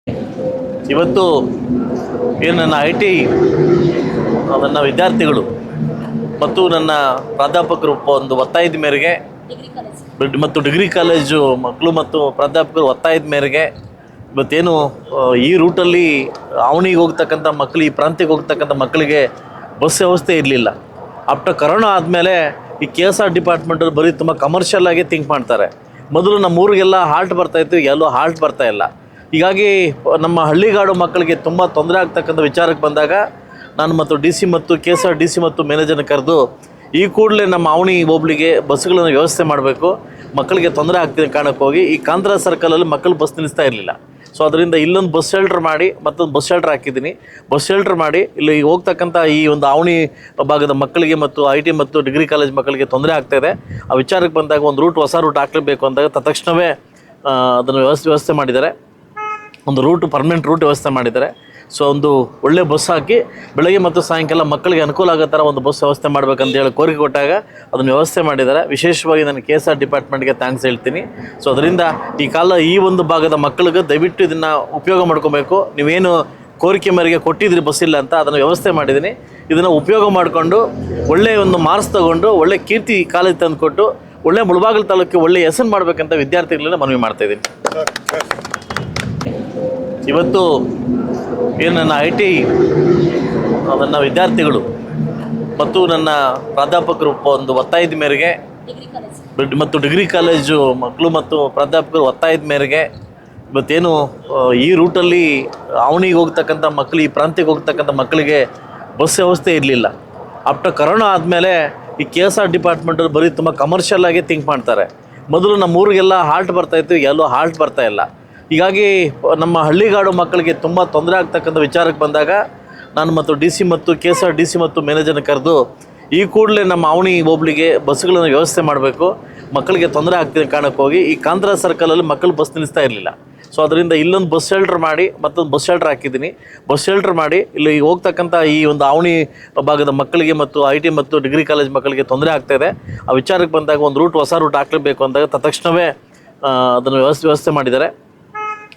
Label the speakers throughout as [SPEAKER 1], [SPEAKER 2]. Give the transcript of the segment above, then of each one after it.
[SPEAKER 1] ಇವತ್ತು ಏನು ನನ್ನ IT ನನ್ನ ವಿದ್ಯಾರ್ಥಿಗಳು ಮತ್ತು ನನ್ನ ಪ್ರಾಧ್ಯಾಪಕರು ಒಂದು ಒತ್ತಾಯದ ಮೇರೆಗೆ ಮತ್ತು ಡಿಗ್ರಿ ಕಾಲೇಜು ಮಕ್ಕಳು ಮತ್ತು ಪ್ರಾಧ್ಯಾಪಕರು ಒತ್ತಾಯದ ಮೇರೆಗೆ ಇವತ್ತೇನು ಈ ರೂಟಲ್ಲಿ ಅವನಿಗೆ ಹೋಗ್ತಕ್ಕಂಥ ಮಕ್ಕಳು, ಈ ಪ್ರಾಂತ್ಯಕ್ಕೆ ಹೋಗ್ತಕ್ಕಂಥ ಮಕ್ಕಳಿಗೆ ಬಸ್ ವ್ಯವಸ್ಥೆ ಇರಲಿಲ್ಲ. ಆಫ್ಟರ್ ಕರೋನಾ ಆದಮೇಲೆ ಈ KSR ಡಿಪಾರ್ಟ್ಮೆಂಟಲ್ಲಿ ಬರೀ ತುಂಬ ಕಮರ್ಷಿಯಲ್ ಆಗಿ ಥಿಂಕ್ ಮಾಡ್ತಾರೆ. ಮೊದಲು ನಮ್ಮ ಊರಿಗೆಲ್ಲ ಹಾಲ್ಟ್ ಬರ್ತಾಯಿತ್ತು, ಎಲ್ಲೂ ಹಾಲ್ಟ್ ಬರ್ತಾಯಿಲ್ಲ. ಹೀಗಾಗಿ ನಮ್ಮ ಹಳ್ಳಿಗಾಡು ಮಕ್ಕಳಿಗೆ ತುಂಬ ತೊಂದರೆ ಆಗ್ತಕ್ಕಂಥ ವಿಚಾರಕ್ಕೆ ಬಂದಾಗ ನಾನು ಮತ್ತು DC ಮತ್ತು KSR DC ಮತ್ತು ಮ್ಯಾನೇಜರ್ನ ಕರೆದು ಈ ಕೂಡಲೇ ನಮ್ಮ ಅವನಿ ಹೋಬ್ಳಿಗೆ ಬಸ್ಗಳನ್ನು ವ್ಯವಸ್ಥೆ ಮಾಡಬೇಕು, ಮಕ್ಕಳಿಗೆ ತೊಂದರೆ ಆಗ್ತಿದೆ ಕಾರಣಕ್ಕೆ ಹೋಗಿ ಈ ಕಾಂತರ ಸರ್ಕಲಲ್ಲಿ ಮಕ್ಕಳು ಬಸ್ ನಿಲ್ಲಿಸ್ತಾ ಇರಲಿಲ್ಲ. ಸೊ ಅದರಿಂದ ಇಲ್ಲೊಂದು ಬಸ್ ಶೆಲ್ಟರ್ ಮಾಡಿ ಮತ್ತೊಂದು ಬಸ್ ಶೆಲ್ಟರ್ ಹಾಕಿದ್ದೀನಿ. ಬಸ್ ಶೆಲ್ಟರ್ ಮಾಡಿ ಇಲ್ಲಿ ಹೋಗ್ತಕ್ಕಂಥ ಈ ಒಂದು ಅವನಿ ಭಾಗದ ಮಕ್ಕಳಿಗೆ ಮತ್ತು IT ಮತ್ತು ಡಿಗ್ರಿ ಕಾಲೇಜ್ ಮಕ್ಕಳಿಗೆ ತೊಂದರೆ ಆಗ್ತಾಯಿದೆ. ಆ ವಿಚಾರಕ್ಕೆ ಬಂದಾಗ ಒಂದು ಹೊಸ ರೂಟ್ ಹಾಕಲೇಬೇಕು ಅಂದಾಗ ತಕ್ಷಣವೇ ಅದನ್ನು ವ್ಯವಸ್ಥೆ ಮಾಡಿದ್ದಾರೆ. ಒಂದು ಪರ್ಮನೆಂಟ್ ರೂಟ್ ವ್ಯವಸ್ಥೆ ಮಾಡಿದ್ದಾರೆ. ಸೊ ಒಂದು ಒಳ್ಳೆ ಬಸ್ ಹಾಕಿ ಬೆಳಗ್ಗೆ ಮತ್ತು ಸಾಯಂಕಾಲ ಮಕ್ಕಳಿಗೆ ಅನುಕೂಲ ಆಗೋ ಥರ ಒಂದು ಬಸ್ ವ್ಯವಸ್ಥೆ ಮಾಡಬೇಕಂತ ಹೇಳಿ ಕೋರಿಕೆ ಕೊಟ್ಟಾಗ ಅದನ್ನು ವ್ಯವಸ್ಥೆ ಮಾಡಿದ್ದಾರೆ. ವಿಶೇಷವಾಗಿ ನಾನು KSR ಡಿಪಾರ್ಟ್ಮೆಂಟ್ಗೆ ಥ್ಯಾಂಕ್ಸ್ ಹೇಳ್ತೀನಿ. ಸೊ ಅದರಿಂದ ಈ ಒಂದು ಭಾಗದ ಮಕ್ಕಳಿಗೆ ದಯವಿಟ್ಟು ಇದನ್ನು ಉಪಯೋಗ ಮಾಡ್ಕೋಬೇಕು. ನೀವೇನು ಕೋರಿಕೆ ಮೇರೆಗೆ ಕೊಟ್ಟಿದ್ರಿ ಬಸ್ ಇಲ್ಲ ಅಂತ, ಅದನ್ನು ವ್ಯವಸ್ಥೆ ಮಾಡಿದ್ದೀನಿ. ಇದನ್ನು ಉಪಯೋಗ ಮಾಡಿಕೊಂಡು ಒಳ್ಳೆಯ ಒಂದು ಮಾರ್ಕ್ಸ್ ತೊಗೊಂಡು ಒಳ್ಳೆ ಕೀರ್ತಿ ಕಾಲೇಜ್ ತಂದುಕೊಟ್ಟು ಒಳ್ಳೆ ಮುಳಬಾಗಿಲು ತಾಲೂಕಿಗೆ ಒಳ್ಳೆ ಹೆಸರು ಮಾಡಬೇಕಂತ ವಿದ್ಯಾರ್ಥಿಗಳನ್ನ ಮನವಿ ಮಾಡ್ತಾಯಿದ್ದೀನಿ. ಇವತ್ತು ಏನು ನನ್ನ IT ನನ್ನ ವಿದ್ಯಾರ್ಥಿಗಳು ಮತ್ತು ನನ್ನ ಪ್ರಾಧ್ಯಾಪಕರು ಒಂದು ಒತ್ತಾಯದ ಮೇರೆಗೆ ಮತ್ತು ಡಿಗ್ರಿ ಕಾಲೇಜು ಮಕ್ಕಳು ಮತ್ತು ಪ್ರಾಧ್ಯಾಪಕರು ಒತ್ತಾಯದ ಮೇರೆಗೆ ಇವತ್ತೇನು ಈ ರೂಟಲ್ಲಿ ಅವನಿಗೆ ಹೋಗ್ತಕ್ಕಂಥ ಮಕ್ಕಳು, ಈ ಪ್ರಾಂತ್ಯಕ್ಕೆ ಹೋಗ್ತಕ್ಕಂಥ ಮಕ್ಕಳಿಗೆ ಬಸ್ ವ್ಯವಸ್ಥೆ ಇರಲಿಲ್ಲ. ಆಫ್ಟರ್ ಕರೋನಾ ಆದಮೇಲೆ ಈ KSR ಡಿಪಾರ್ಟ್ಮೆಂಟಲ್ಲಿ ಬರೀ ತುಂಬ ಕಮರ್ಷಿಯಲ್ ಆಗಿ ಥಿಂಕ್ ಮಾಡ್ತಾರೆ. ಮೊದಲು ನಮ್ಮ ಊರಿಗೆಲ್ಲ ಹಾಲ್ಟ್ ಬರ್ತಾಯಿತ್ತು, ಎಲ್ಲೂ ಹಾಲ್ಟ್ ಬರ್ತಾಯಿಲ್ಲ. ಹೀಗಾಗಿ ನಮ್ಮ ಹಳ್ಳಿಗಾಡು ಮಕ್ಕಳಿಗೆ ತುಂಬ ತೊಂದರೆ ಆಗ್ತಕ್ಕಂಥ ವಿಚಾರಕ್ಕೆ ಬಂದಾಗ ನಾನು ಮತ್ತು DC ಮತ್ತು KSR DC ಮತ್ತು ಮ್ಯಾನೇಜರ್ನ ಕರೆದು ಈ ಕೂಡಲೇ ನಮ್ಮ ಅವನಿ ಹೋಬ್ಳಿಗೆ ಬಸ್ಗಳನ್ನು ವ್ಯವಸ್ಥೆ ಮಾಡಬೇಕು, ಮಕ್ಕಳಿಗೆ ತೊಂದರೆ ಆಗ್ತಿದೆ ಕಾರಣಕ್ಕೆ ಹೋಗಿ ಈ ಕಾಂತರ ಸರ್ಕಲಲ್ಲಿ ಮಕ್ಕಳು ಬಸ್ ನಿಲ್ಲಿಸ್ತಾ ಇರಲಿಲ್ಲ. ಸೊ ಅದರಿಂದ ಇಲ್ಲೊಂದು ಬಸ್ ಶೆಲ್ಟರ್ ಮಾಡಿ ಮತ್ತೊಂದು ಬಸ್ ಶೆಲ್ಟರ್ ಹಾಕಿದ್ದೀನಿ. ಬಸ್ ಶೆಲ್ಟರ್ ಮಾಡಿ ಇಲ್ಲಿ ಹೋಗ್ತಕ್ಕಂಥ ಈ ಒಂದು ಅವನಿ ಭಾಗದ ಮಕ್ಕಳಿಗೆ ಮತ್ತು IT ಮತ್ತು ಡಿಗ್ರಿ ಕಾಲೇಜ್ ಮಕ್ಕಳಿಗೆ ತೊಂದರೆ ಆಗ್ತಾಯಿದೆ. ಆ ವಿಚಾರಕ್ಕೆ ಬಂದಾಗ ಒಂದು ಹೊಸ ರೂಟ್ ಹಾಕಲೇಬೇಕು ಅಂದಾಗ ತಕ್ಷಣವೇ ಅದನ್ನು ವ್ಯವಸ್ಥೆ ಮಾಡಿದ್ದಾರೆ.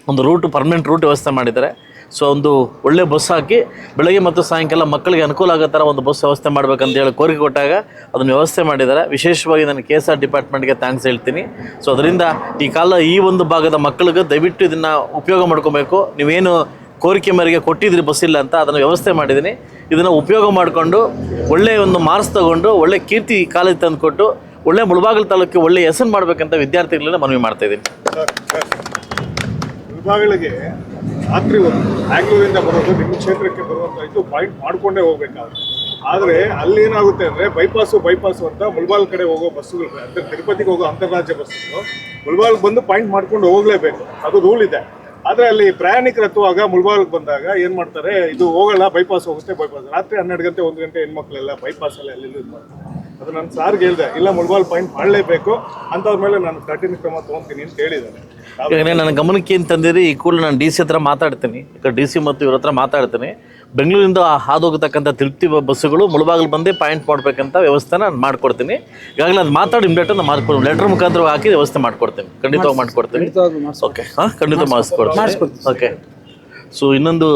[SPEAKER 1] ಒಂದು ಪರ್ಮನೆಂಟ್ ರೂಟ್ ವ್ಯವಸ್ಥೆ ಮಾಡಿದ್ದಾರೆ. ಸೊ ಒಂದು ಒಳ್ಳೆ ಬಸ್ ಹಾಕಿ ಬೆಳಗ್ಗೆ ಮತ್ತು ಸಾಯಂಕಾಲ ಮಕ್ಕಳಿಗೆ ಅನುಕೂಲ ಆಗೋ ಥರ ಒಂದು ಬಸ್ ವ್ಯವಸ್ಥೆ ಮಾಡಬೇಕಂತ ಹೇಳಿ ಕೋರಿಕೆ ಕೊಟ್ಟಾಗ ಅದನ್ನು ವ್ಯವಸ್ಥೆ ಮಾಡಿದ್ದಾರೆ. ವಿಶೇಷವಾಗಿ ನಾನು KSR ಡಿಪಾರ್ಟ್ಮೆಂಟ್ಗೆ ಥ್ಯಾಂಕ್ಸ್ ಹೇಳ್ತೀನಿ. ಸೊ ಅದರಿಂದ ಈ ಒಂದು ಭಾಗದ ಮಕ್ಕಳಿಗೆ ದಯವಿಟ್ಟು ಇದನ್ನು ಉಪಯೋಗ ಮಾಡ್ಕೋಬೇಕು. ನೀವೇನು ಕೋರಿಕೆ ಮೇರೆಗೆ ಕೊಟ್ಟಿದ್ರಿ ಬಸ್ ಇಲ್ಲ ಅಂತ, ಅದನ್ನು ವ್ಯವಸ್ಥೆ ಮಾಡಿದ್ದೀನಿ. ಇದನ್ನು ಉಪಯೋಗ ಮಾಡಿಕೊಂಡು ಒಳ್ಳೆಯ ಒಂದು ಮಾರ್ಕ್ಸ್ ತೊಗೊಂಡು ಒಳ್ಳೆ ಕೀರ್ತಿ ಕಾಲೇಜ್ ತಂದುಕೊಟ್ಟು ಒಳ್ಳೆ ಮುಳಬಾಗಿಲು ತಾಲೂಕಿಗೆ ಒಳ್ಳೆ ಹೆಸರು ಮಾಡಬೇಕಂತ ವಿದ್ಯಾರ್ಥಿಗಳನ್ನ ಮನವಿ ಮಾಡ್ತಾಯಿದ್ದೀನಿ.
[SPEAKER 2] ವಿಭಾಗಗಳಿಗೆ ರಾತ್ರಿ ಒಂದು ಬ್ಯಾಂಗ್ಳೂರಿಂದ ಬರೋದು ನಿಮ್ಮ ಕ್ಷೇತ್ರಕ್ಕೆ ಬರುವಂಥ ಇದು ಪಾಯಿಂಟ್ ಮಾಡಿಕೊಂಡೇ ಹೋಗ್ಬೇಕಾಗುತ್ತೆ. ಆದರೆ ಅಲ್ಲಿ ಏನಾಗುತ್ತೆ ಅಂದರೆ ಬೈಪಾಸು ಅಂತ ಮುಳಬಾಲ್ ಕಡೆ ಹೋಗೋ ಬಸ್ಸುಗಳು, ಅಂದರೆ ತಿರುಪತಿಗೆ ಹೋಗೋ ಅಂತಾರಾಜ್ಯ ಬಸ್ಸುಗಳು ಮುಳಬಾಲ್ಗೆ ಬಂದು ಪಾಯಿಂಟ್ ಮಾಡ್ಕೊಂಡು ಹೋಗಲೇಬೇಕು, ಅದು ರೂಲ್ ಇದೆ. ಆದರೆ ಅಲ್ಲಿ ಪ್ರಯಾಣಿಕರು ಹತ್ತುವಾಗ ಮುಳಬಾಲ್ಗೆ ಬಂದಾಗ ಏನು ಮಾಡ್ತಾರೆ, ಇದು ಹೋಗಲ್ಲ, ಬೈಪಾಸ್ ಹೋಗುತ್ತೆ. ರಾತ್ರಿ 12 ಗಂಟೆ 1 ಗಂಟೆ ಹೆಣ್ಮಕ್ಳೆಲ್ಲ ಬೈಪಾಸಲ್ಲಿ ಅಲ್ಲಿ ಇದು ಮಾಡ್ತಾರೆ. ಅದು ನಾನು ಸಾರ್ಗೆ ಹೇಳಿದೆ, ಇಲ್ಲ ಮುಳಬಾಲ್ ಪಾಯಿಂಟ್ ಮಾಡಲೇಬೇಕು ಅಂಥವ್ರ ಮೇಲೆ ನಾನು ಕಠಿಣ ಕ್ರಮ ತೊಗೊತೀನಿ ಅಂತ ಹೇಳಿದ್ದಾರೆ.
[SPEAKER 1] ನನ್ನ ಗಮನಕ್ಕೆ ಏನು ತಂದಿರಿ, ಈ ಕೂಡ ನಾನು DC ಹತ್ರ ಮಾತಾಡ್ತೀನಿ. ಈಗ DC ಮತ್ತು ಇವ್ರ ಹತ್ರ ಮಾತಾಡ್ತೀನಿ. ಬೆಂಗಳೂರಿಂದ ಹಾದೋಗತಕ್ಕಂಥ ತಿರುಪ್ತಿ ಬಸ್ಸುಗಳು ಮುಳಬಾಗಿಲು ಬಂದೇ ಪಾಯಿಂಟ್ ಮಾಡಬೇಕಂತ ವ್ಯವಸ್ಥೆ ನಾನು ಮಾಡಿಕೊಡ್ತೀನಿ. ಈಗಾಗಲೇ ಅದು ಮಾತಾಡಿ ಇಮ್ಡಿಯೇಟ್ ನಾನು ಮಾಡ್ಕೊಡ್ತೀನಿ, ಲೆಟರ್ ಮುಖಾಂತರ ಹಾಕಿ ವ್ಯವಸ್ಥೆ ಮಾಡಿಕೊಡ್ತೀನಿ. ಖಂಡಿತವಾಗಿ ಮಾಡಿಕೊಡ್ತೀನಿ. ಓಕೆ, ಖಂಡಿತ ಮಾಡಿಸ್ಕೊಡ್ತೀನಿ. ಓಕೆ. ಸೊ ಇನ್ನೊಂದು